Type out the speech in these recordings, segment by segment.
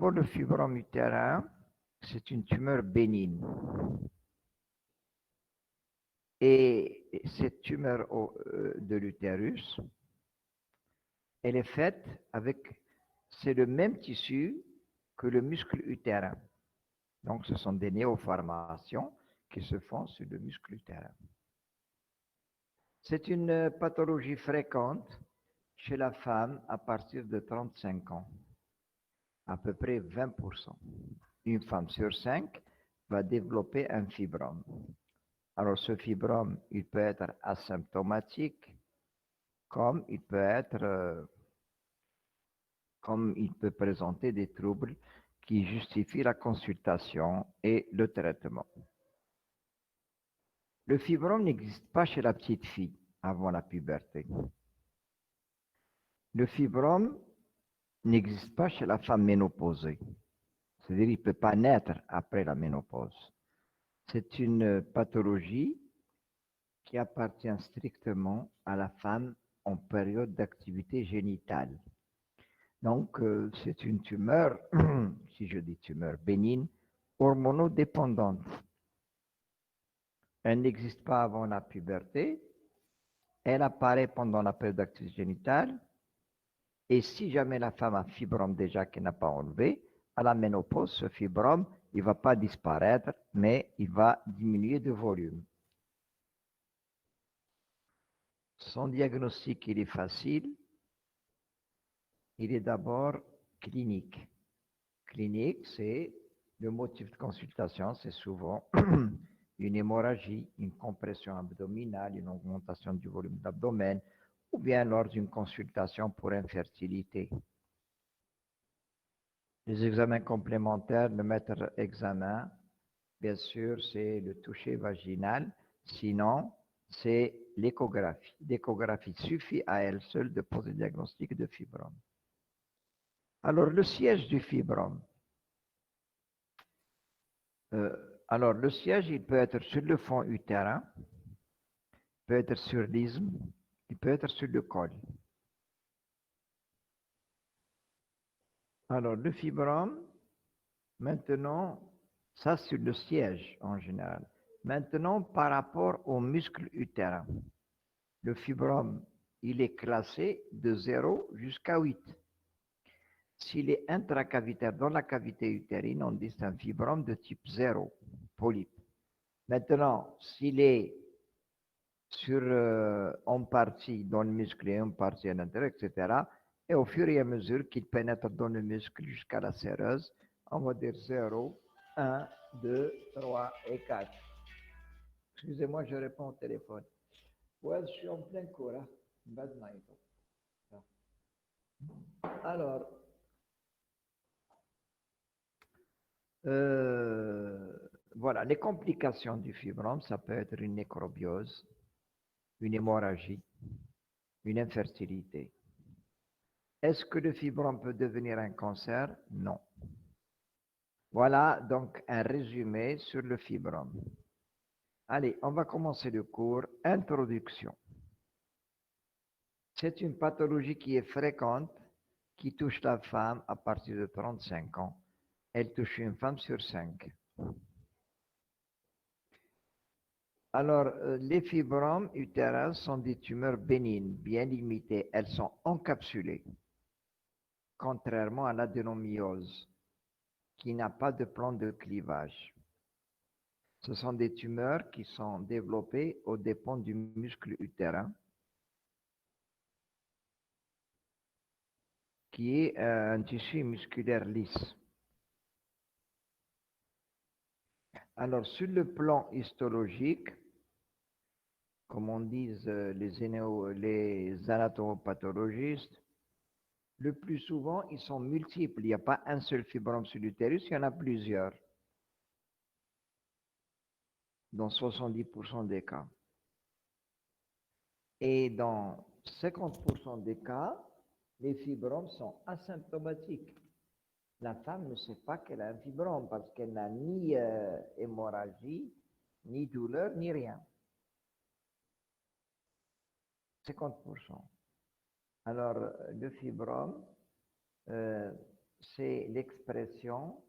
d'abord, le fibrome utérin, c'est une tumeur bénigne. Et cette tumeur de l'utérus, elle est faite avec, c'est le même tissu que le muscle utérin. Donc, ce sont des néoformations qui se font sur le muscle utérin. C'est une pathologie fréquente chez la femme à partir de 35 ans, à peu près 20%. Une femme sur 5 va développer un fibrome. Alors, ce fibrome, il peut être asymptomatique, comme il présenter des troubles qui justifient la consultation et le traitement. Le fibrome n'existe pas chez la petite fille avant la puberté. Le fibrome n'existe pas chez la femme ménopausée. C'est-à-dire qu'il ne peut pas naître après la ménopause. C'est une pathologie qui appartient strictement à la femme en période d'activité génitale. Donc, c'est une tumeur, si je dis tumeur bénigne, hormonodépendante. Elle n'existe pas avant la puberté, elle apparaît pendant la période d'activité génitale, et si jamais la femme a un fibrome déjà qu'elle n'a pas enlevé, à la ménopause, ce fibrome, il ne va pas disparaître, mais il va diminuer de volume. Son diagnostic, il est facile. Il est d'abord clinique. Clinique, c'est le motif de consultation, c'est souvent une hémorragie, une compression abdominale, une augmentation du volume d'abdomen, ou bien lors d'une consultation pour infertilité. Les examens complémentaires, le maître examen, bien sûr, c'est le toucher vaginal. Sinon, c'est l'échographie. L'échographie suffit à elle seule de poser le diagnostic de fibrome. Alors, le siège du fibrome. Alors, le siège, il peut être sur le fond utérin, il peut être sur l'isthme, il peut être sur le col. Alors, le fibrome, maintenant, ça c'est le siège en général. Maintenant, par rapport au muscle utérin, le fibrome, il est classé de 0 jusqu'à 8. S'il est intracavitaire dans la cavité utérine, on dit c'est un fibrome de type 0, polype. Maintenant, s'il est en partie dans le muscle et en partie à l'intérieur, etc. Et au fur et à mesure qu'il pénètre dans le muscle jusqu'à la séreuse, on va dire 0, 1, 2, 3 et 4. Excusez-moi, je réponds au téléphone. Ouais, je suis en plein cours. Hein? Alors, voilà, les complications du fibrome, ça peut être une nécrobiose, une hémorragie, une infertilité. Est-ce que le fibrome peut devenir un cancer? Non. Voilà donc un résumé sur le fibrome. Allez, on va commencer le cours. Introduction. C'est une pathologie qui est fréquente, qui touche la femme à partir de 35 ans. Elle touche une femme sur 5. Alors, les fibromes utérins sont des tumeurs bénignes, bien limitées. Elles sont encapsulées, contrairement à l'adénomyose, qui n'a pas de plan de clivage. Ce sont des tumeurs qui sont développées aux dépens du muscle utérin, qui est un tissu musculaire lisse. Alors, sur le plan histologique, comme on dit les anatomopathologistes, le plus souvent, ils sont multiples. Il n'y a pas un seul fibrome sur l'utérus, il y en a plusieurs, dans 70% des cas. Et dans 50% des cas, les fibromes sont asymptomatiques. La femme ne sait pas qu'elle a un fibrome parce qu'elle n'a ni hémorragie, ni douleur, ni rien. 50%. Alors, le fibrome, c'est l'expression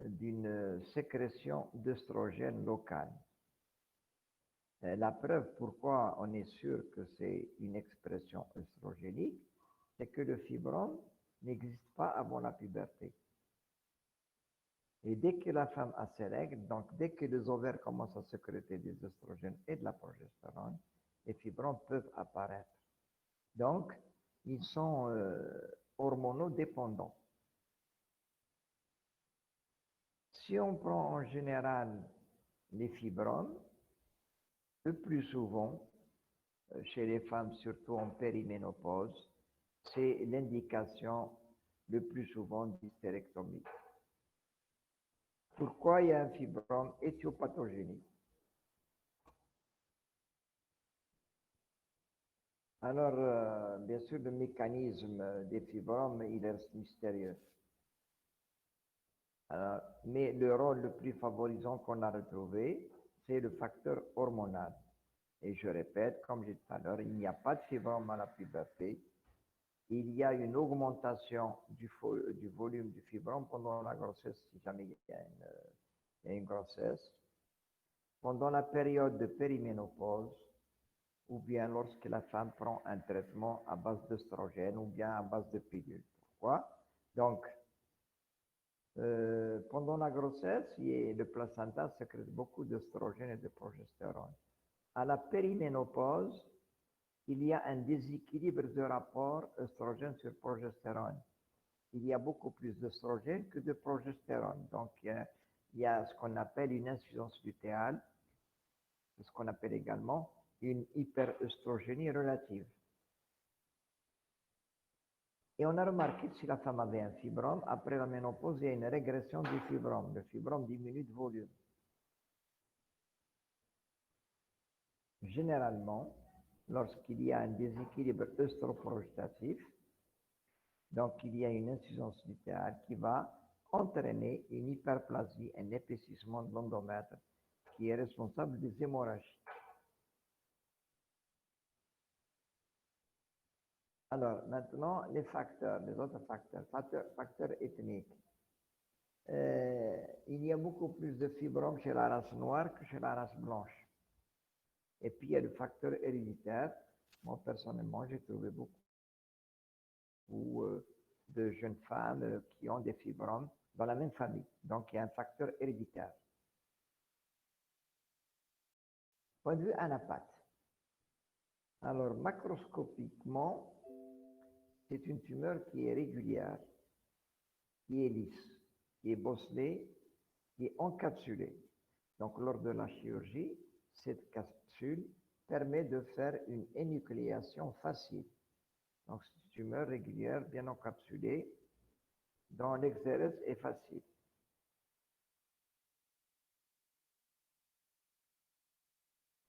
d'une sécrétion d'œstrogène locale. La preuve pourquoi on est sûr que c'est une expression œstrogénique, c'est que le fibrome n'existe pas avant la puberté. Et dès que la femme a ses règles, donc dès que les ovaires commencent à sécréter des œstrogènes et de la progestérone, les fibromes peuvent apparaître. Donc, ils sont hormonodépendants. Si on prend en général les fibromes, le plus souvent, chez les femmes, surtout en périménopause, c'est l'indication le plus souvent d'hystérectomie. Pourquoi il y a un fibrome éthiopathogénique? Alors, bien sûr, le mécanisme des fibromes, il reste mystérieux. Alors, mais le rôle le plus favorisant qu'on a retrouvé, c'est le facteur hormonal. Et je répète, comme j'ai dit tout à l'heure, il n'y a pas de fibrome à la puberté. Il y a une augmentation du volume du fibrome pendant la grossesse, si jamais il y a une grossesse. Pendant la période de périménopause, ou bien lorsque la femme prend un traitement à base d'œstrogène ou bien à base de pilule. Pourquoi? Donc, pendant la grossesse, le placenta sécrète beaucoup d'œstrogène et de progestérone. À la périménopause, il y a un déséquilibre de rapport œstrogène sur progestérone. Il y a beaucoup plus d'œstrogène que de progestérone. Donc, il y a ce qu'on appelle une insuffisance lutéale, ce qu'on appelle également une hyperœstrogénie relative. Et on a remarqué que si la femme avait un fibrome, après la ménopause, il y a une régression du fibrome. Le fibrome diminue de volume. Généralement, lorsqu'il y a un déséquilibre œstroprogestatif, donc il y a une insuffisance lutéale qui va entraîner une hyperplasie, un épaississement de l'endomètre qui est responsable des hémorragies. Alors, maintenant, les facteurs, les autres facteurs, facteurs ethniques. Il y a beaucoup plus de fibromes chez la race noire que chez la race blanche. Et puis, il y a le facteur héréditaire. Moi, personnellement, j'ai trouvé beaucoup de jeunes femmes qui ont des fibromes dans la même famille. Donc, il y a un facteur héréditaire. Point de vue anapath. Alors, macroscopiquement, c'est une tumeur qui est régulière, qui est lisse, qui est bosselée, qui est encapsulée. Donc, lors de la chirurgie, cette capsule permet de faire une énucléation facile. Donc, c'est une tumeur régulière, bien encapsulée, dont l'exérèse est facile.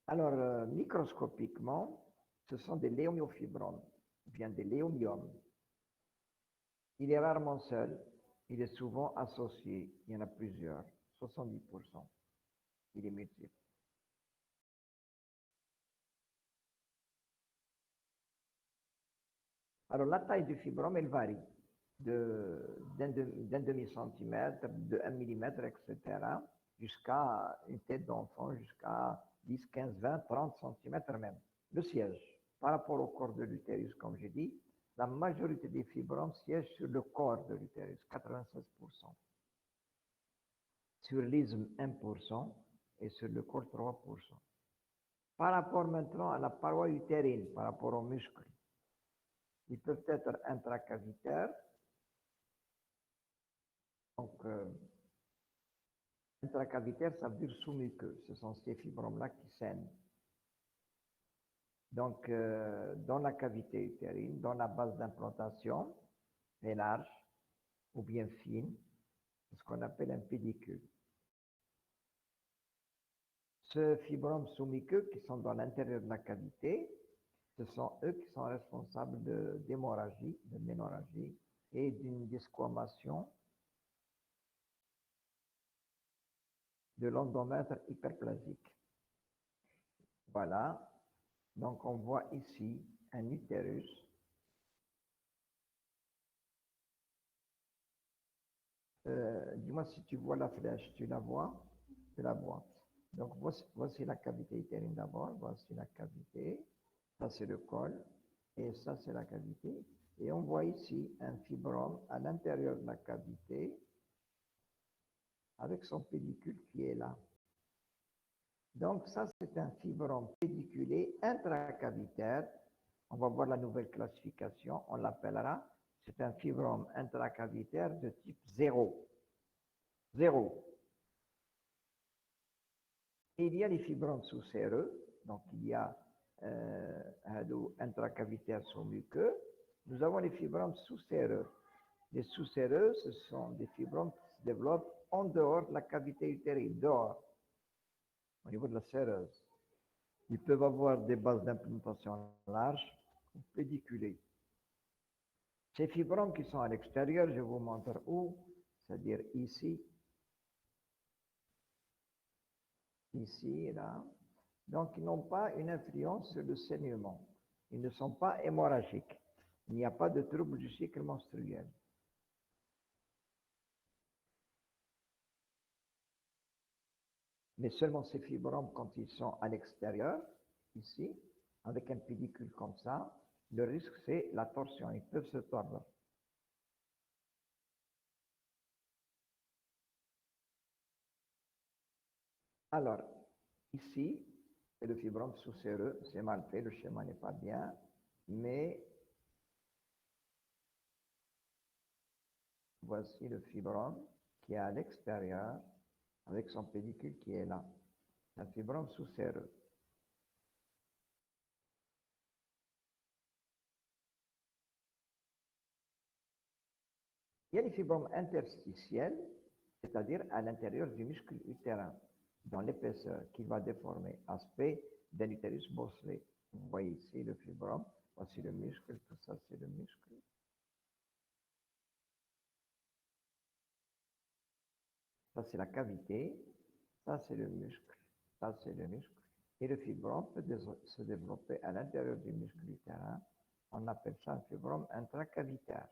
Alors, microscopiquement, ce sont des léomiofibromes, ou bien des léomyomes. Il est rarement seul, il est souvent associé, il y en a plusieurs, 70%. Il est multiple. Alors, la taille du fibrome, elle varie d'un demi-centimètre, de 1 millimètre, etc., jusqu'à une tête d'enfant, jusqu'à 10, 15, 20, 30 centimètres même. Le siège, par rapport au corps de l'utérus, comme j'ai dit, la majorité des fibromes siègent sur le corps de l'utérus, 96%. Sur l'isthme, 1%, et sur le corps, 3%. Par rapport maintenant à la paroi utérine, par rapport aux muscles, ils peuvent être intracavitaires. Donc, intracavitaire, ça veut dire sous-muqueux. Ce sont ces fibromes-là qui saignent. Donc, dans la cavité utérine, dans la base d'implantation, est large ou bien fine, c'est ce qu'on appelle un pédicule. Ces fibromes sous-muqueux qui sont dans l'intérieur de la cavité, ce sont eux qui sont responsables d'hémorragie, de ménorrhagie et d'une desquamation de l'endomètre hyperplasique. Voilà. Donc, on voit ici un utérus Dis-moi si tu vois la flèche, tu la vois? Tu la vois. Donc, voici la cavité utérine d'abord, voici la cavité, ça c'est le col, et ça c'est la cavité. Et on voit ici un fibrome à l'intérieur de la cavité, avec son pédicule qui est là. Donc, ça c'est un fibrome pédiculé intracavitaire. On va voir la nouvelle classification, on l'appellera, c'est un fibrome intracavitaire de type 0. 0. Et il y a les fibromes sous-séreux, donc il y a intracavitaires sous-muqueux. Nous avons les fibromes sous-séreux. Les sous-séreux, ce sont des fibromes qui se développent en dehors de la cavité utérine, dehors, au niveau de la séreuse. Ils peuvent avoir des bases d'implantation larges ou pédiculées. Ces fibromes qui sont à l'extérieur, je vous montre où, c'est-à-dire ici, ici et là. Donc, ils n'ont pas une influence sur le saignement. Ils ne sont pas hémorragiques. Il n'y a pas de trouble du cycle menstruel. Mais seulement ces fibromes, quand ils sont à l'extérieur, ici, avec un pédicule comme ça, le risque, c'est la torsion. Ils peuvent se tordre. Alors, ici, c'est le fibrome sous-séreux. C'est mal fait, le schéma n'est pas bien. Mais voici le fibrome qui est à l'extérieur, avec son pédicule qui est là. Un fibrome sous-séreux. Il y a les fibromes interstitiels, c'est-à-dire à l'intérieur du muscle utérin, dans l'épaisseur, qui va déformer aspect d'un utérus bosselé. Vous voyez ici le fibrome, voici le muscle, tout ça c'est le muscle. Ça c'est la cavité, ça c'est le muscle, ça c'est le muscle. Et le fibrome peut se développer à l'intérieur du muscle utérin. On appelle ça un fibrome intracavitaire.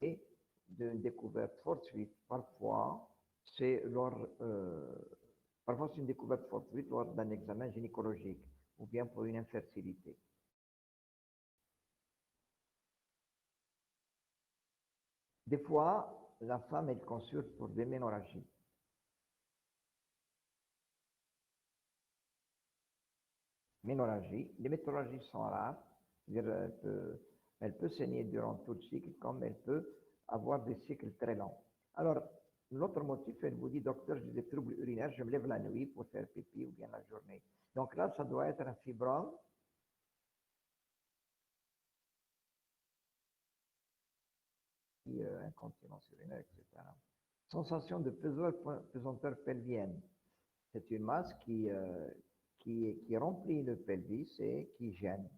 Et d'une découverte fortuite, parfois, c'est lors, parfois c'est une découverte fortuite lors d'un examen gynécologique ou bien pour une infertilité. Des fois, la femme, elle consulte pour des ménorragies. Ménorragie. Les ménorragies sont rares, c'est-à-dire elle peut saigner durant tout le cycle comme elle peut avoir des cycles très longs. Alors, l'autre motif, elle vous dit, docteur, j'ai des troubles urinaires, je me lève la nuit pour faire pipi ou bien la journée. Donc là, ça doit être un fibrome incontinence urinaire, etc. Sensation de pesanteur pelvienne. C'est une masse qui remplit le pelvis et qui gêne.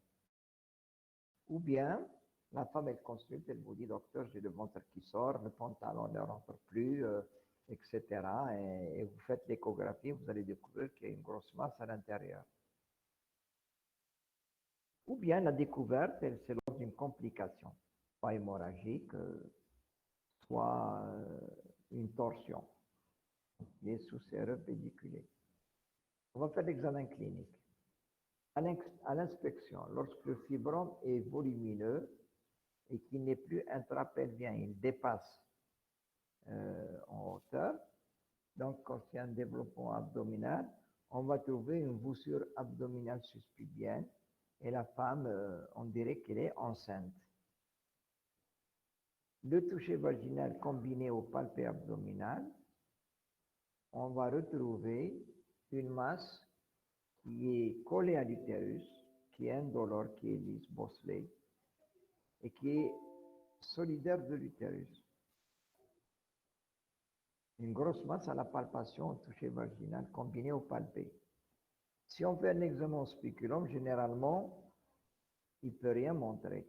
Ou bien, la femme, elle consulte, elle vous dit, docteur, j'ai le ventre qui sort, le pantalon ne rentre plus, etc. Et vous faites l'échographie, vous allez découvrir qu'il y a une grosse masse à l'intérieur. Ou bien la découverte, c'est lors d'une complication, soit hémorragique, soit une torsion des sous-séreux pédiculés. On va faire l'examen clinique. À l'inspection, lorsque le fibrome est volumineux et qu'il n'est plus intrapelvien, il dépasse en hauteur, donc quand c'est un développement abdominal, on va trouver une voussure abdominale suspubienne et la femme, on dirait qu'elle est enceinte. Le toucher vaginal combiné au palpé abdominal, on va retrouver une masse qui est collée à l'utérus, qui est indolore, qui est lisse, bosselée, et qui est solidaire de l'utérus. Une grosse masse à la palpation au toucher vaginal combinée au palpé. Si on fait un examen au spéculum, généralement, il ne peut rien montrer.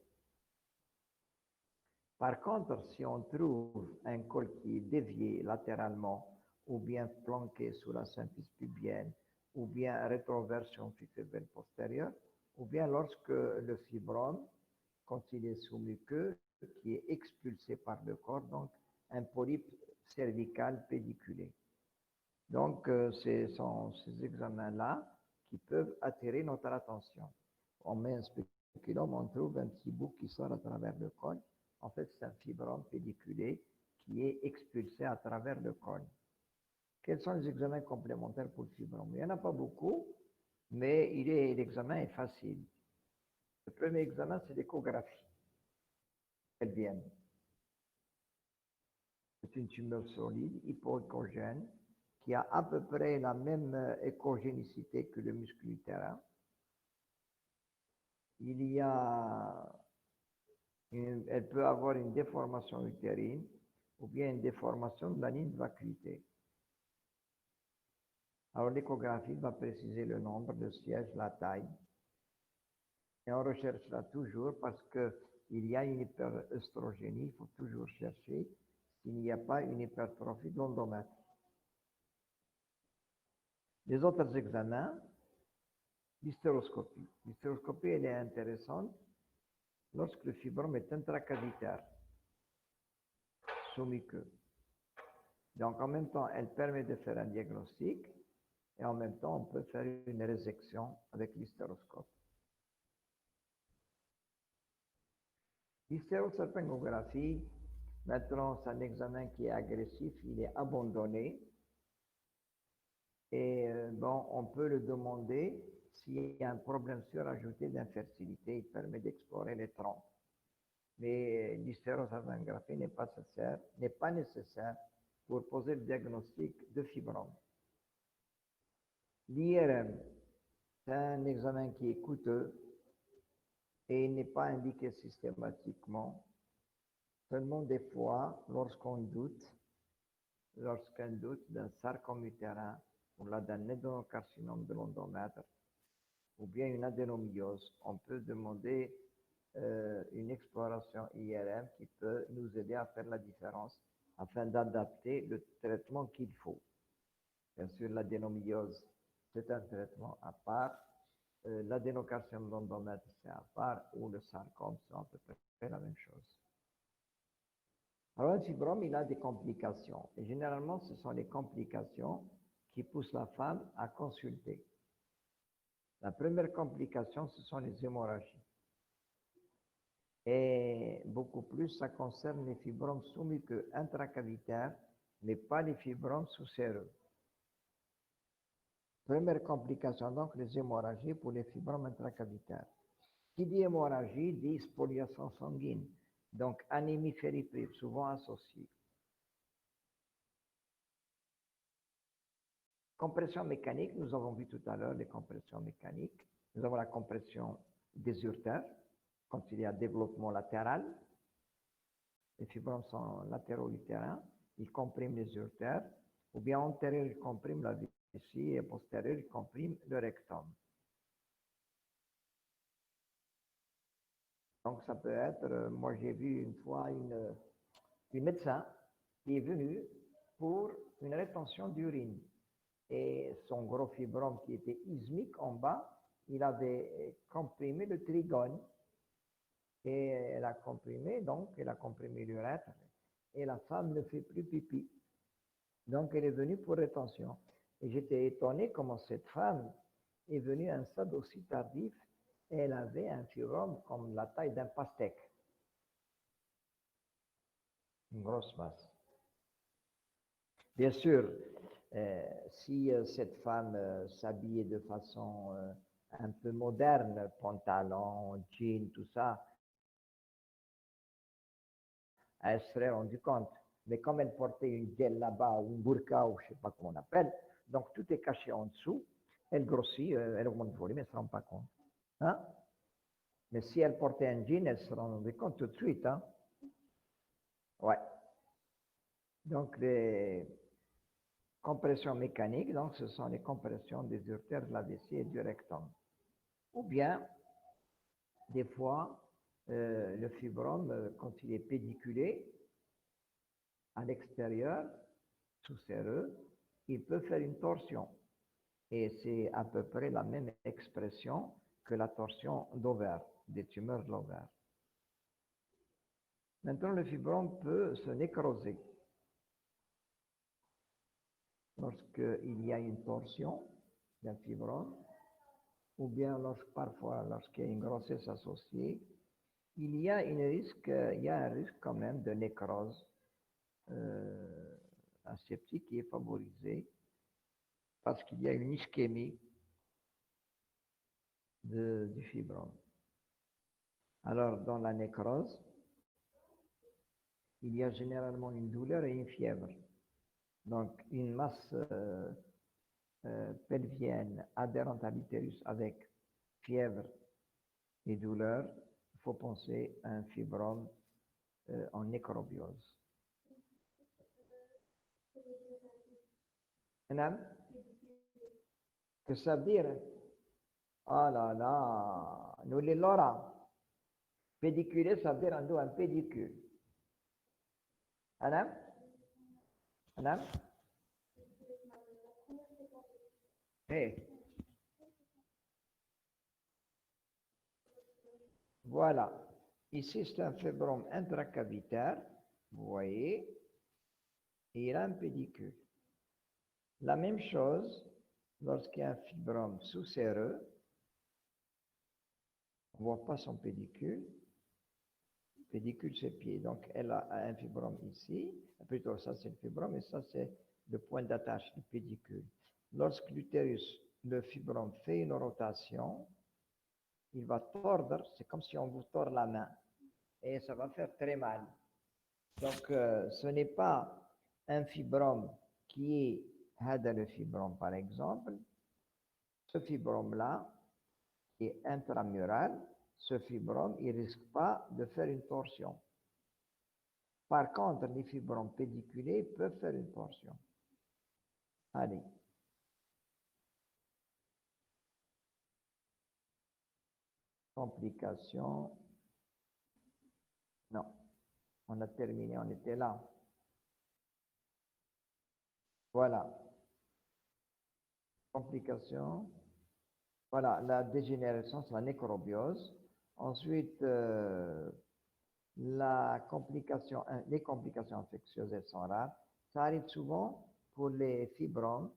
Par contre, si on trouve un col qui est dévié latéralement, ou bien planqué sous la symphyse pubienne, ou bien rétroversion fifévelle postérieure, ou bien lorsque le fibrome, quand il est sous-muqueux, qui est expulsé par le corps, donc un polype cervical pédiculé. Donc, ce sont ces examens-là qui peuvent attirer notre attention. On met un spéculum, on trouve un petit bout qui sort à travers le col. En fait, c'est un fibrome pédiculé qui est expulsé à travers le col. Quels sont les examens complémentaires pour le fibrome? Il n'y en a pas beaucoup, mais l'examen est facile. Le premier examen, c'est l'échographie pelvienne. C'est une tumeur solide, hypoéchogène, qui a à peu près la même échogénicité que le muscle utérin. Elle peut avoir une déformation utérine ou bien une déformation de la ligne de vacuité. Alors l'échographie va préciser le nombre, le siège, la taille. Et on recherchera toujours parce qu'il y a une hyperœstrogénie, il faut toujours chercher s'il n'y a pas une hypertrophie de l'endomètre. Les autres examens, l'hystéroscopie. L'hystéroscopie, elle est intéressante lorsque le fibrome est intracavitaire, sous-muqueux. Donc, en même temps, elle permet de faire un diagnostic et en même temps, on peut faire une résection avec l'hystéroscope. L'hystérosalpingographie, maintenant, c'est un examen qui est agressif, il est abandonné. Et bon, on peut le demander s'il y a un problème surajouté d'infertilité, il permet d'explorer les trompes. Mais l'hystérosalpingographie n'est pas nécessaire pour poser le diagnostic de fibrome. L'IRM, c'est un examen qui est coûteux et il n'est pas indiqué systématiquement. Seulement des fois, lorsqu'un doute d'un sarcome utérin ou d'un adénocarcinome de l'endomètre ou bien une adénomyose, on peut demander une exploration IRM qui peut nous aider à faire la différence afin d'adapter le traitement qu'il faut. Bien sûr, l'adénomyose, c'est un traitement à part. L'adénocarcinome de l'endomètre, c'est à part, ou le sarcome, c'est à peu près la même chose. Alors, le fibrome, il a des complications. Et généralement, ce sont les complications qui poussent la femme à consulter. La première complication, ce sont les hémorragies. Et beaucoup plus, ça concerne les fibromes sous-muqueux intracavitaires, mais pas les fibromes sous-séreux. Première complication, donc, les hémorragies pour les fibromes intracavitaires. Qui dit hémorragie dit spoliation sanguine, donc anémie ferriprive, souvent associée. Compression mécanique, nous avons vu tout à l'heure les compressions mécaniques. Nous avons la compression des urtères, quand il y a développement latéral. Les fibromes sont latéraux utérins, ils compriment les urtères, ou bien antérieurs, ils compriment la vessie, et postérieurs, ils compriment le rectum. Donc, ça peut être, moi j'ai vu une fois une médecin qui est venue pour une rétention d'urine. Et son gros fibrome qui était ismique en bas, il avait comprimé le trigone. Et elle a comprimé, donc elle a comprimé l'urètre. Et la femme ne fait plus pipi. Donc elle est venue pour rétention. Et j'étais étonné comment cette femme est venue à un stade aussi tardif. Et elle avait un fibrome comme la taille d'un pastèque. Une grosse masse. Bien sûr, si cette femme s'habillait de façon un peu moderne, pantalon, jean, tout ça, elle se serait rendue compte. Mais comme elle portait une djellaba ou une burqa, ou je ne sais pas comment on appelle, donc tout est caché en dessous, elle grossit, elle augmente le volume, elle ne se rend pas compte. Hein? Mais si elle portait un jean, elle se rendait compte tout de suite. Hein? Ouais. Donc les compressions mécaniques, donc ce sont les compressions des urtères de la vessie et du rectum. Ou bien, des fois, le fibrome, quand il est pédiculé à l'extérieur, sous séreux, il peut faire une torsion. Et c'est à peu près la même expression que la torsion d'ovaire, des tumeurs de l'ovaire. Maintenant, le fibrome peut se nécroser. Lorsqu'il y a une torsion d'un fibrome, ou bien parfois lorsqu'il y a une grossesse associée, il y a un risque quand même de nécrose aseptique qui est favorisé parce qu'il y a une ischémie du fibrome. Alors, dans la nécrose, il y a généralement une douleur et une fièvre. Donc, une masse pelvienne adhérente à l'utérus avec fièvre et douleur, il faut penser à un fibrome en nécrobiose. Madame, que ça veut dire? Ah là là, nous les Laura. Pédiculer, ça veut dire un pédicule. Madame? Madame? Hey. Voilà. Ici, c'est un fibrome intracavitaire. Vous voyez, et il a un pédicule. La même chose, lorsqu'il y a un fibrome sous-séreux, on ne voit pas son pédicule. Pédicule, c'est pied. Donc, elle a un fibrome ici. Plutôt, ça, c'est le fibrome, et ça, c'est le point d'attache du pédicule. Lorsque l'utérus, le fibrome, fait une rotation, il va tordre, c'est comme si on vous tord la main, et ça va faire très mal. Donc, ce n'est pas un fibrome qui est le fibrome, par exemple. Ce fibrome-là, qui est intramural, ce fibrome, il ne risque pas de faire une torsion. Par contre, les fibromes pédiculés peuvent faire une torsion. Allez. Complications. Non. On a terminé, on était là. Voilà. Complications. Voilà, la dégénérescence, la nécrobiose. Ensuite, les complications infectieuses, elles sont rares. Ça arrive souvent pour les fibromes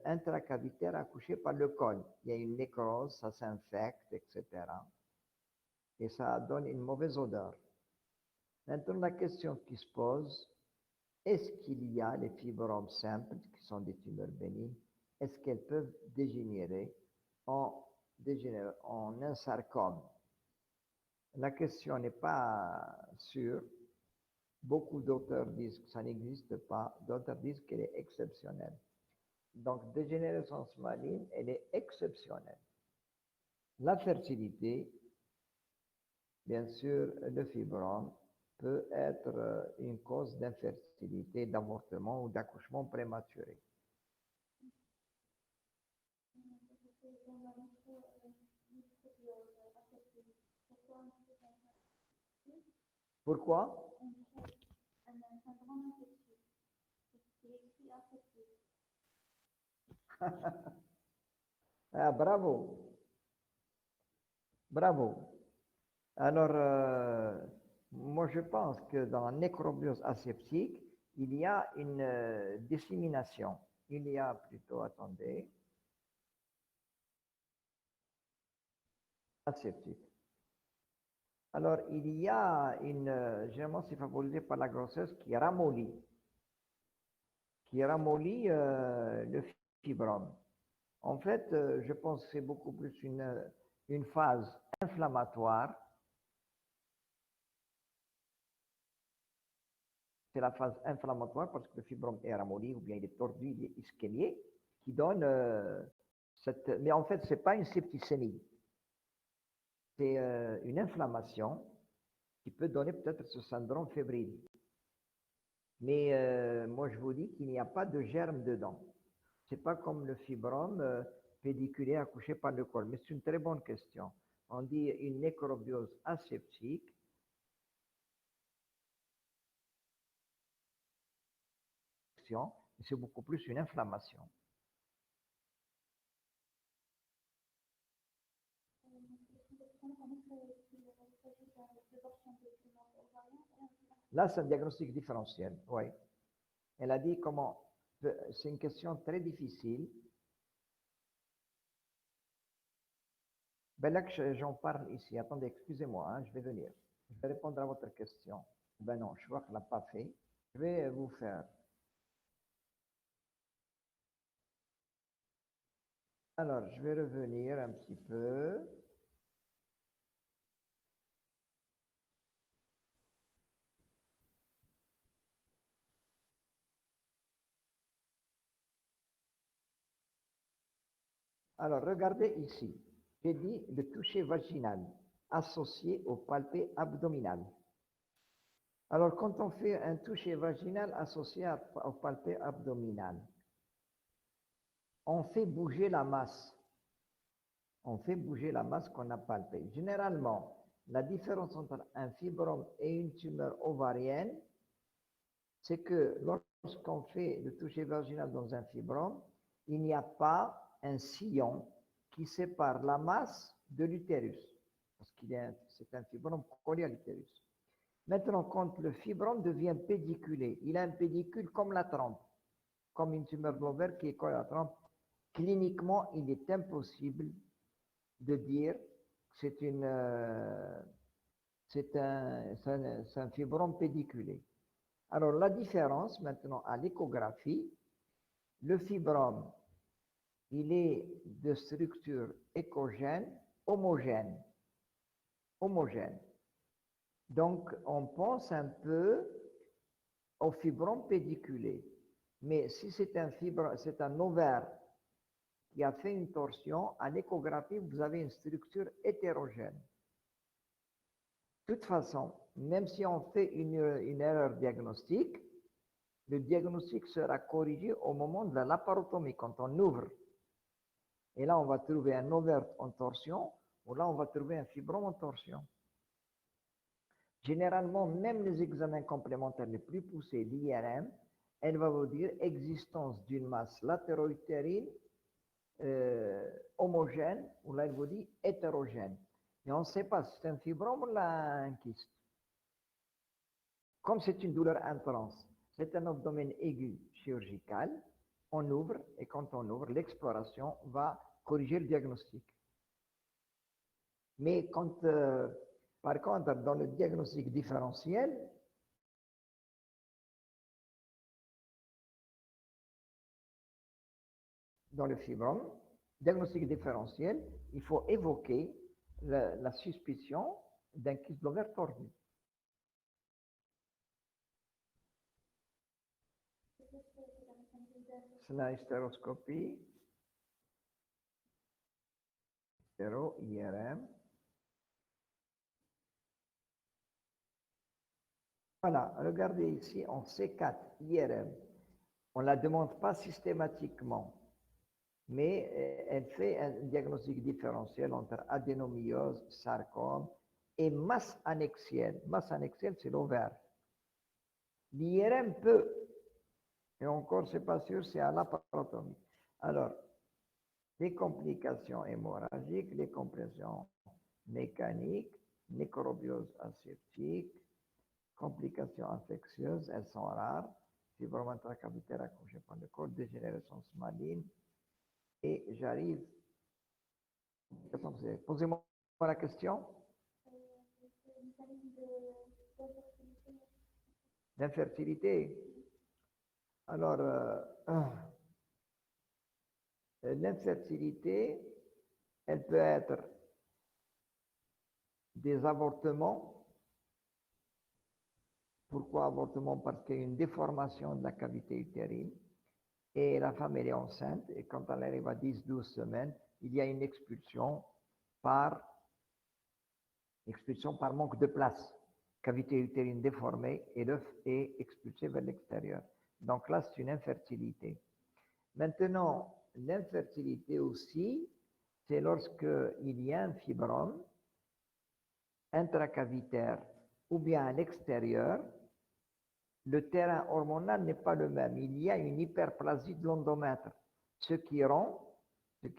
intracavitaires accouchés par le col. Il y a une nécrose, ça s'infecte, etc. Et ça donne une mauvaise odeur. Maintenant, la question qui se pose, est-ce qu'il y a les fibromes simples, qui sont des tumeurs bénignes, est-ce qu'elles peuvent dégénérer en un sarcome? La question n'est pas sûre. Beaucoup d'auteurs disent que ça n'existe pas, d'autres disent qu'elle est exceptionnelle. Donc, dégénérescence maligne, elle est exceptionnelle. La fertilité, bien sûr, le fibrome peut être une cause d'infertilité, d'avortement ou d'accouchement prématuré. Pourquoi? Ah, bravo. Bravo. Alors, moi, je pense que dans la nécrobiose aseptique, il y a une dissémination. Il y a plutôt, attendez, aseptique. Alors, il y a généralement, c'est favorisé par la grossesse qui ramollit le fibrome. En fait, je pense que c'est beaucoup plus une phase inflammatoire. C'est la phase inflammatoire parce que le fibrome est ramolli ou bien il est tordu, il est ischémié, qui donne cette... Mais en fait, ce n'est pas une septicémie. C'est une inflammation qui peut donner peut-être ce syndrome fébrile. Mais moi, je vous dis qu'il n'y a pas de germe dedans. Ce n'est pas comme le fibrome pédiculé accouché par le col. Mais c'est une très bonne question. On dit une nécrobiose aseptique. C'est beaucoup plus une inflammation. Là, c'est un diagnostic différentiel, oui. Elle a dit comment. C'est une question très difficile. Ben là que j'en parle ici. Attendez, excusez-moi, hein, je vais venir. Je vais répondre à votre question. Ben non, je vois qu'elle n'a pas fait. Je vais vous faire. Alors, je vais revenir un petit peu. Alors, regardez ici. J'ai dit le toucher vaginal associé au palpé abdominal. Alors, quand on fait un toucher vaginal associé au palpé abdominal, on fait bouger la masse. On fait bouger la masse qu'on a palpée. Généralement, la différence entre un fibrome et une tumeur ovarienne, c'est que lorsqu'on fait le toucher vaginal dans un fibrome, il n'y a pas un sillon qui sépare la masse de l'utérus, parce que c'est un fibrome collé à l'utérus. Maintenant, quand le fibrome devient pédiculé, il a un pédicule comme la trompe, comme une tumeur de l'ovaire qui est collée à la trompe. Cliniquement, il est impossible de dire que c'est un fibrome pédiculé. Alors, la différence maintenant à l'échographie, le fibrome, il est de structure échogène homogène. Homogène. Donc, on pense un peu au fibrome pédiculé. Mais si c'est un ovaire qui a fait une torsion, à l'échographie, vous avez une structure hétérogène. De toute façon, même si on fait une erreur diagnostique, le diagnostic sera corrigé au moment de la laparotomie, quand on ouvre. Et là, on va trouver un ovaire en torsion, ou là, on va trouver un fibrome en torsion. Généralement, même les examens complémentaires les plus poussés, l'IRM, elle va vous dire existence d'une masse latéro-utérine homogène, ou là, elle vous dit hétérogène. Et on ne sait pas si c'est un fibrome ou un kyste. Comme c'est une douleur intense, c'est un abdomen aigu chirurgical, on ouvre, et quand on ouvre, l'exploration va corriger le diagnostic. Mais quand, par contre, dans le diagnostic différentiel, dans le fibrome, diagnostic différentiel, il faut évoquer la suspicion d'un kyste ovaire tordu. C'est la hystéroscopie, IRM. Voilà, regardez ici, en C4, IRM. On ne la demande pas systématiquement, mais elle fait un diagnostic différentiel entre adénomyose, sarcome et masse annexielle. Masse annexielle, c'est l'ovaire. L'IRM peut, et encore, c'est pas sûr, c'est à laparotomie. Alors, les complications hémorragiques, les compressions mécaniques, nécrobiose aseptique, complications infectieuses, elles sont rares, fibrome intracavitaire accouché par le corps, dégénérescence maligne, et j'arrive. Posez-moi la question. L'infertilité. Alors, l'infertilité, elle peut être des avortements. Pourquoi avortement? Parce qu'il y a une déformation de la cavité utérine et la femme elle est enceinte et quand elle arrive à 10-12 semaines, il y a une expulsion par manque de place. Cavité utérine déformée et l'œuf est expulsé vers l'extérieur. Donc là, c'est une infertilité. Maintenant, l'infertilité aussi, c'est lorsqu'il y a un fibrome intracavitaire ou bien à l'extérieur, le terrain hormonal n'est pas le même. Il y a une hyperplasie de l'endomètre, ce qui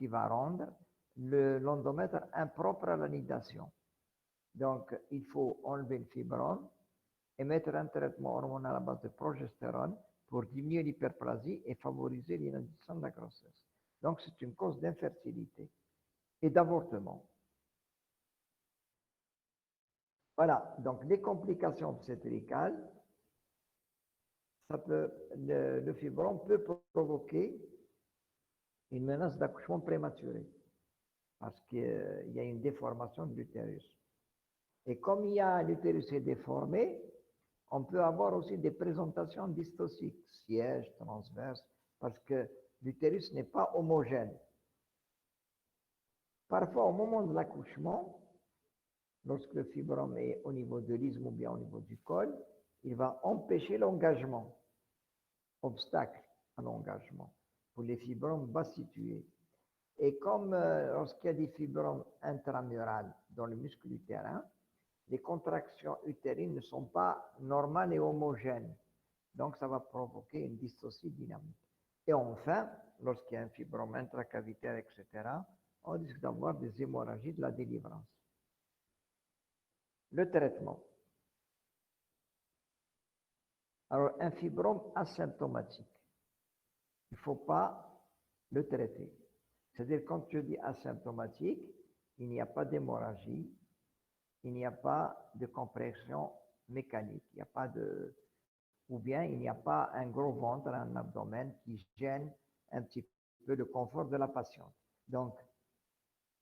va rendre l'endomètre impropre à la nidation. Donc, il faut enlever le fibrome et mettre un traitement hormonal à base de progestérone pour diminuer l'hyperplasie et favoriser l'inhibition de la grossesse. Donc, c'est une cause d'infertilité et d'avortement. Voilà, donc les complications obstétricales, le fibrome peut provoquer une menace d'accouchement prématuré parce qu'il y a une déformation de l'utérus. Et comme l'utérus est déformé, on peut avoir aussi des présentations dystociques, siège, transverse, parce que l'utérus n'est pas homogène. Parfois, au moment de l'accouchement, lorsque le fibrome est au niveau de l'isthme ou bien au niveau du col, il va empêcher l'engagement, obstacle à l'engagement, pour les fibromes bas situés. Et comme lorsqu'il y a des fibromes intramurales dans le muscle utérin, les contractions utérines ne sont pas normales et homogènes. Donc, ça va provoquer une dystocie dynamique. Et enfin, lorsqu'il y a un fibrome intracavitaire, etc., on risque d'avoir des hémorragies de la délivrance. Le traitement. Alors, un fibrome asymptomatique, il ne faut pas le traiter. C'est-à-dire, quand je dis asymptomatique, il n'y a pas d'hémorragie, il n'y a pas de compression mécanique, il n'y a pas de... ou bien il n'y a pas un gros ventre, un abdomen qui gêne un petit peu le confort de la patiente. Donc,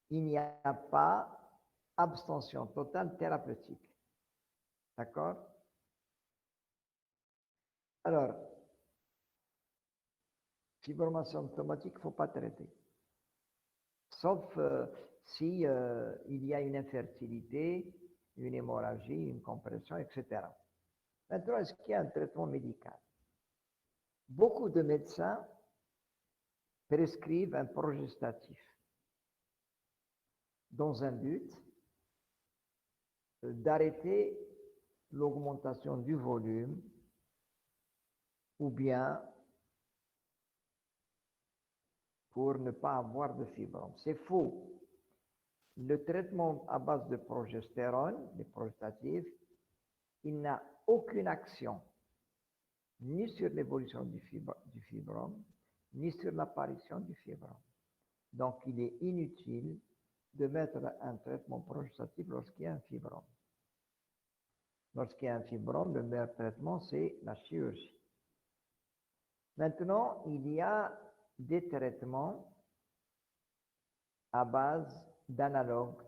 il n'y a pas abstention totale thérapeutique. D'accord? Alors, fibrome asymptomatique, il ne faut pas traiter. Sauf si il y a une infertilité, une hémorragie, une compression, etc. Maintenant, est-ce qu'il y a un traitement médical? Beaucoup de médecins prescrivent un progestatif dans un but d'arrêter l'augmentation du volume ou bien pour ne pas avoir de fibrome. C'est faux. Le traitement à base de progestérone, les progestatifs, il n'a aucune action ni sur l'évolution du fibrome, ni sur l'apparition du fibrome. Donc, il est inutile de mettre un traitement progestatif lorsqu'il y a un fibrome. Lorsqu'il y a un fibrome, le meilleur traitement, c'est la chirurgie. Maintenant, il y a des traitements à base d'analogues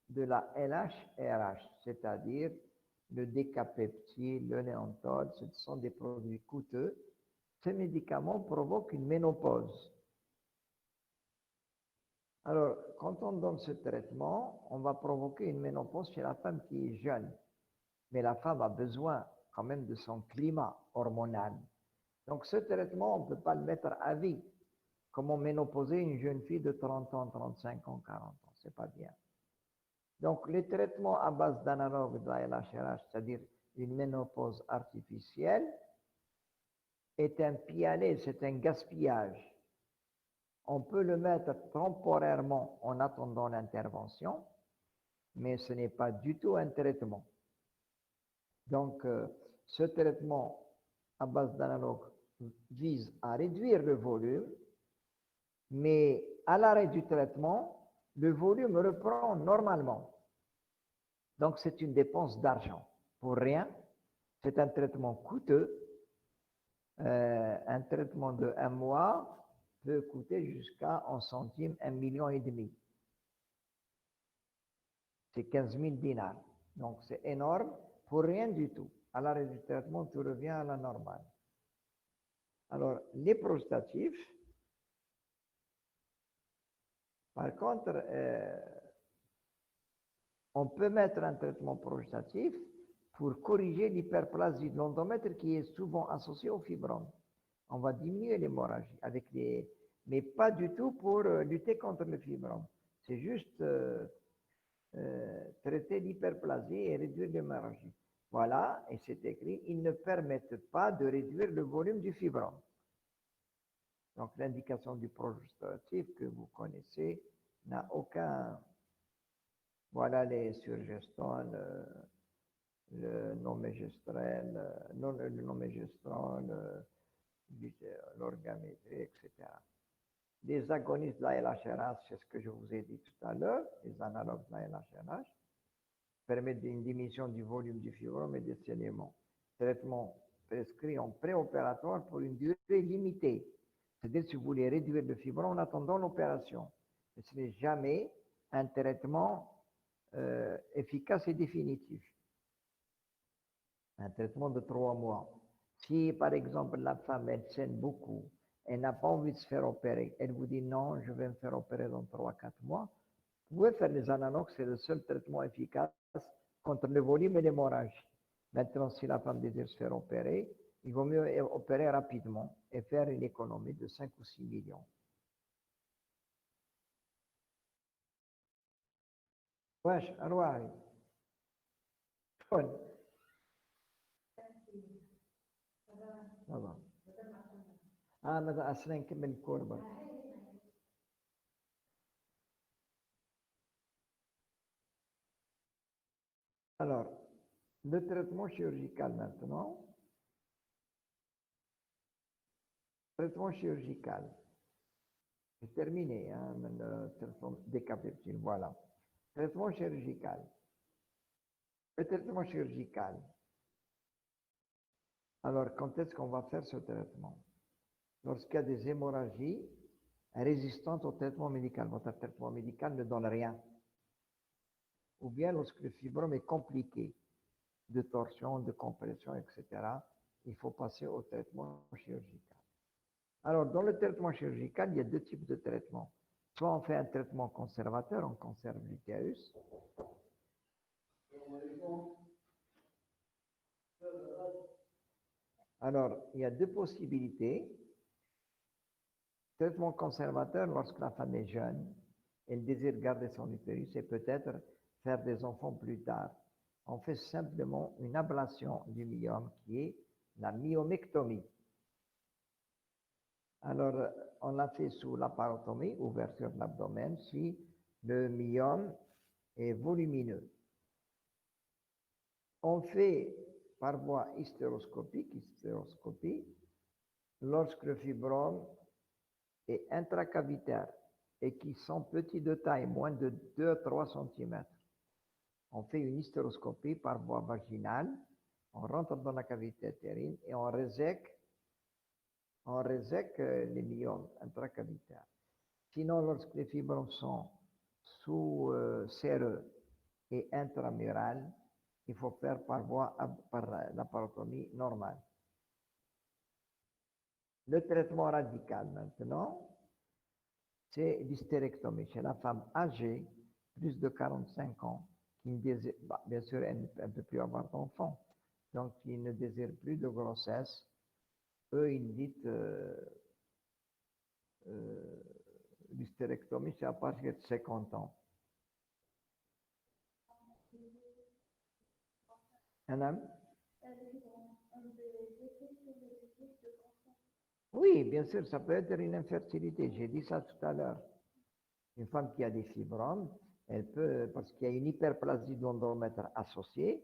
de la LH-RH, c'est-à-dire le décapeptide, le néontol, ce sont des produits coûteux. Ces médicaments provoquent une ménopause. Alors, quand on donne ce traitement, on va provoquer une ménopause chez la femme qui est jeune. Mais la femme a besoin quand même de son climat hormonal. Donc, ce traitement, on ne peut pas le mettre à vie. Comment ménopauser une jeune fille de 30 ans, 35 ans, 40 ans? C'est pas bien. Donc, les traitements à base d'analogue de la LH-RH, c'est-à-dire une ménopause artificielle, est un pis-aller, c'est un gaspillage. On peut le mettre temporairement en attendant l'intervention, mais ce n'est pas du tout un traitement. Donc, ce traitement à base d'analogue vise à réduire le volume, mais à l'arrêt du traitement, le volume reprend normalement. Donc, c'est une dépense d'argent pour rien. C'est un traitement coûteux. Un traitement de 1 mois peut coûter jusqu'à, en centimes, 1,5 million. C'est 15 000 dinars. Donc, c'est énorme pour rien du tout. À l'arrêt du traitement, tu reviens à la normale. Alors, les progestatifs, par contre, on peut mettre un traitement progestatif pour corriger l'hyperplasie de l'endomètre qui est souvent associée au fibrome. On va diminuer l'hémorragie mais pas du tout pour lutter contre le fibrome. C'est juste traiter l'hyperplasie et réduire l'hémorragie. Voilà, et c'est écrit, ils ne permettent pas de réduire le volume du fibrome. Donc l'indication du prostatif que vous connaissez n'a aucun... Voilà les surgestones, le non-mégestrel, le non-mégestrol, l'orgamétrie, etc. Les agonistes de la LHRH, c'est ce que je vous ai dit tout à l'heure, les analogues de la LHRH, permettent une diminution du volume du fibrome et des saignements. Traitement prescrit en préopératoire pour une durée limitée. C'est-à-dire si vous voulez réduire le fibrome en attendant l'opération. Ce n'est jamais un traitement efficace et définitif. Un traitement de 3 mois. Si, par exemple, la femme, elle saigne beaucoup, elle n'a pas envie de se faire opérer, elle vous dit non, je vais me faire opérer dans 3-4 mois, vous pouvez faire les analogues, c'est le seul traitement efficace contre le volume et l'hémorragie. Maintenant, si la femme désire se faire opérer, il vaut mieux opérer rapidement et faire une économie de 5 ou 6 millions. واش أرواحي شكون طبعا مثلا أصلا نكمل الكوربة. Alors, le traitement chirurgical maintenant. Traitement chirurgical. C'est terminé, hein, le traitement décapéptile, voilà. Traitement chirurgical. Le traitement chirurgical. Alors, quand est-ce qu'on va faire ce traitement? Lorsqu'il y a des hémorragies résistantes au traitement médical. Votre traitement médical ne donne rien. Ou bien lorsque le fibrome est compliqué, de torsion, de compression, etc., il faut passer au traitement chirurgical. Alors, dans le traitement chirurgical, il y a deux types de traitements. Soit on fait un traitement conservateur, on conserve l'utérus. Alors, il y a deux possibilités. Traitement conservateur, lorsque la femme est jeune, elle désire garder son utérus et peut-être faire des enfants plus tard. On fait simplement une ablation du myome qui est la myomectomie. Alors, on l'a fait sous la parotomie, ouverture de l'abdomen, si le myome est volumineux. On fait par voie hystéroscopie, lorsque le fibrome est intracavitaire et qui sont petits de taille, moins de 2-3 cm. On fait une hystéroscopie par voie vaginale, on rentre dans la cavité utérine et on résèque les myomes intracavitaires. Sinon, lorsque les fibromes sont sous séreux et intramurales, il faut faire par la parotomie normale. Le traitement radical maintenant, c'est l'hystérectomie chez la femme âgée, plus de 45 ans, qui ne désire, bien sûr, elle ne peut plus avoir d'enfant, donc qui ne désire plus de grossesse. Eux, ils disent l'hystérectomie, c'est à partir de 50 ans. Un homme? Oui, bien sûr, ça peut être une infertilité. J'ai dit ça tout à l'heure. Une femme qui a des fibromes, elle peut, parce qu'il y a une hyperplasie de l'endomètre associée,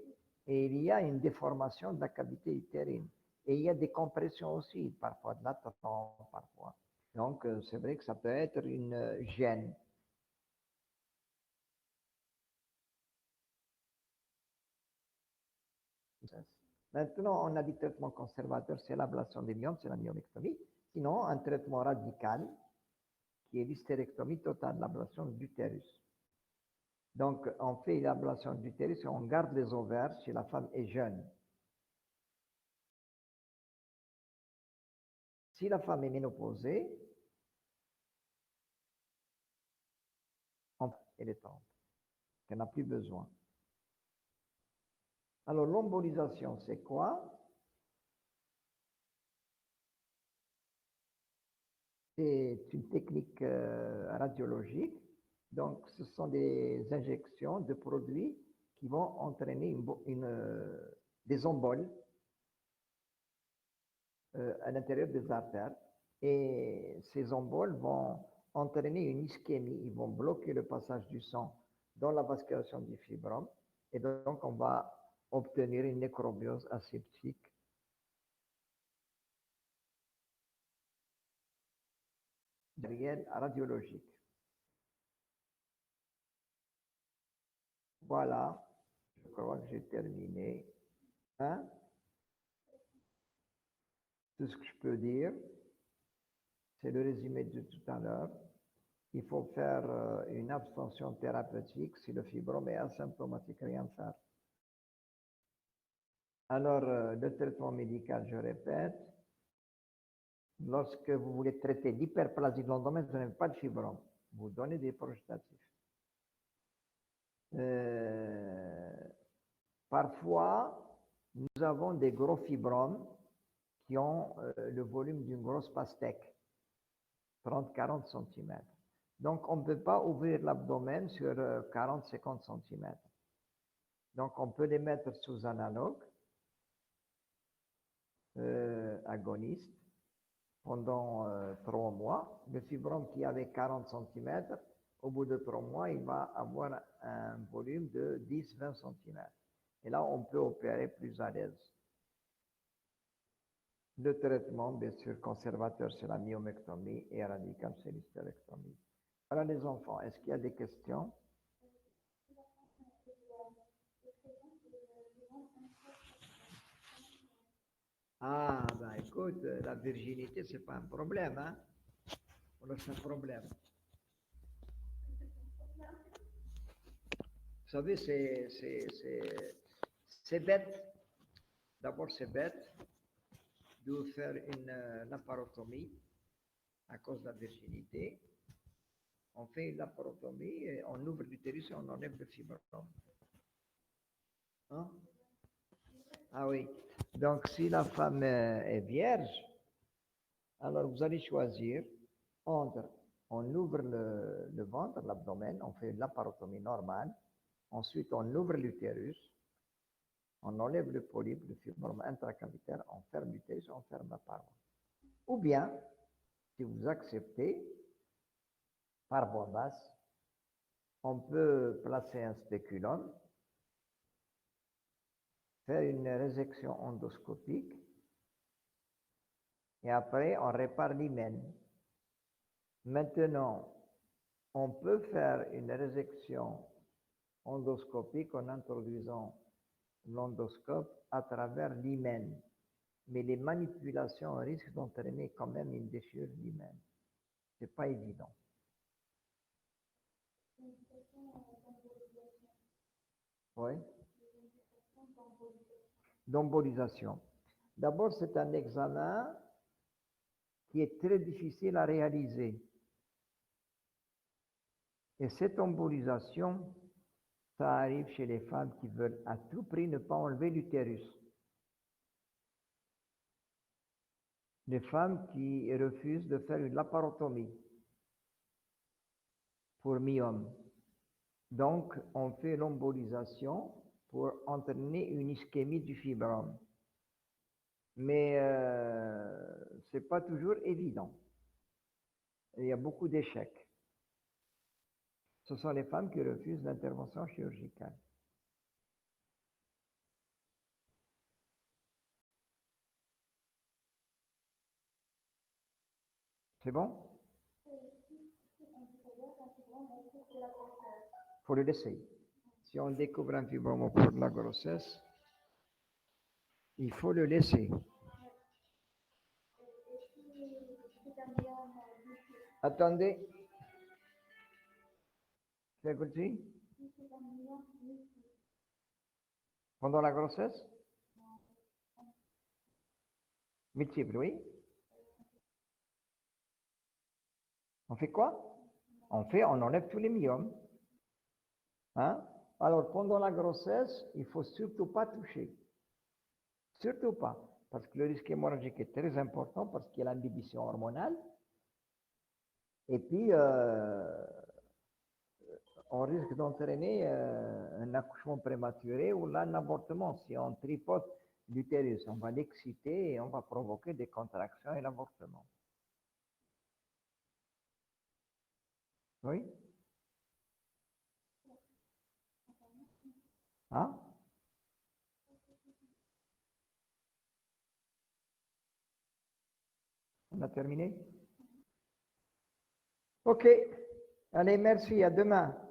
et il y a une déformation de la cavité utérine. Et il y a des compressions aussi, parfois de la trompe, parfois. Donc, c'est vrai que ça peut être une gêne. Maintenant, on a dit traitement conservateur, c'est l'ablation des myomes, c'est la myomectomie. Sinon, un traitement radical, qui est l'hystérectomie totale, l'ablation de l'utérus. Donc, on fait l'ablation de l'utérus et on garde les ovaires si la femme est jeune. Si la femme est ménopausée, elle est tendre, qu'elle n'a plus besoin. Alors, l'embolisation, c'est quoi? C'est une technique radiologique Donc, ce sont des injections de produits qui vont entraîner des emboles à l'intérieur des artères. Et ces emboles vont entraîner une ischémie. Ils vont bloquer le passage du sang dans la vascularisation du fibrome. Et donc, on va obtenir une nécrobiose aseptique. Radiologique. Voilà, je crois que j'ai terminé. Hein? Tout ce que je peux dire, c'est le résumé de tout à l'heure. Il faut faire une abstention thérapeutique si le fibrome est asymptomatique, rien faire. Alors, le traitement médical, je répète, lorsque vous voulez traiter l'hyperplasie de l'endomètre, vous n'avez pas de fibrome. Vous donnez des progestatifs. Parfois, nous avons des gros fibromes qui ont le volume d'une grosse pastèque, 30-40 cm. Donc, on ne peut pas ouvrir l'abdomen sur 40-50 cm. Donc, on peut les mettre sous analogue, agoniste, pendant 3 mois. Le fibrome qui avait 40 cm, au bout de 3 mois, il va avoir un volume de 10-20 cm. Et là, on peut opérer plus à l'aise. Le traitement, bien sûr, conservateur, c'est la myomectomie et radical, c'est l'hystérectomie. Alors, les enfants, est-ce qu'il y a des questions? Ah, ben écoute, la virginité, c'est pas un problème, hein? Alors, c'est un problème. Vous savez, c'est bête. D'abord, c'est bête de faire une laparotomie à cause de la virginité. On fait une laparotomie, et on ouvre l'utérus et on enlève le fibrome. Hein? Ah oui. Donc, si la femme est vierge, alors vous allez choisir entre, on ouvre le ventre, l'abdomen, on fait une laparotomie normale, ensuite on ouvre l'utérus, on enlève le polype, le fibrome intracavitaire, on ferme l'utérus, on ferme la paroi. Ou bien, si vous acceptez, par voie basse, on peut placer un spéculum, faire une résection endoscopique, et après, on répare l'hymen. Maintenant, on peut faire une résection endoscopique en introduisant l'endoscope à travers l'hymen. Mais les manipulations risquent d'entraîner quand même une déchirure de l'hymen. Ce n'est pas évident. Oui. D'embolisation. D'abord, c'est un examen qui est très difficile à réaliser. Et cette embolisation, ça arrive chez les femmes qui veulent à tout prix ne pas enlever l'utérus. Les femmes qui refusent de faire une laparotomie pour myome. Donc, on fait l'embolisation pour entraîner une ischémie du fibrome. Mais ce n'est pas toujours évident. Il y a beaucoup d'échecs. Ce sont les femmes qui refusent l'intervention chirurgicale. C'est bon? Il faut le laisser. Si on découvre un fibrome au cours de la grossesse, il faut le laisser. Attendez. Tu as compris? Pendant la grossesse? Multiple, oui. On fait quoi? On enlève tous les myomes. Hein? Alors, pendant la grossesse, il ne faut surtout pas toucher. Surtout pas. Parce que le risque hémorragique est très important parce qu'il y a l'inhibition hormonale. Et puis, on risque d'entraîner un accouchement prématuré ou là, un avortement. Si on tripote l'utérus, on va l'exciter et on va provoquer des contractions et l'avortement. Oui? Hein? On a terminé? Ok. Allez, merci. À demain.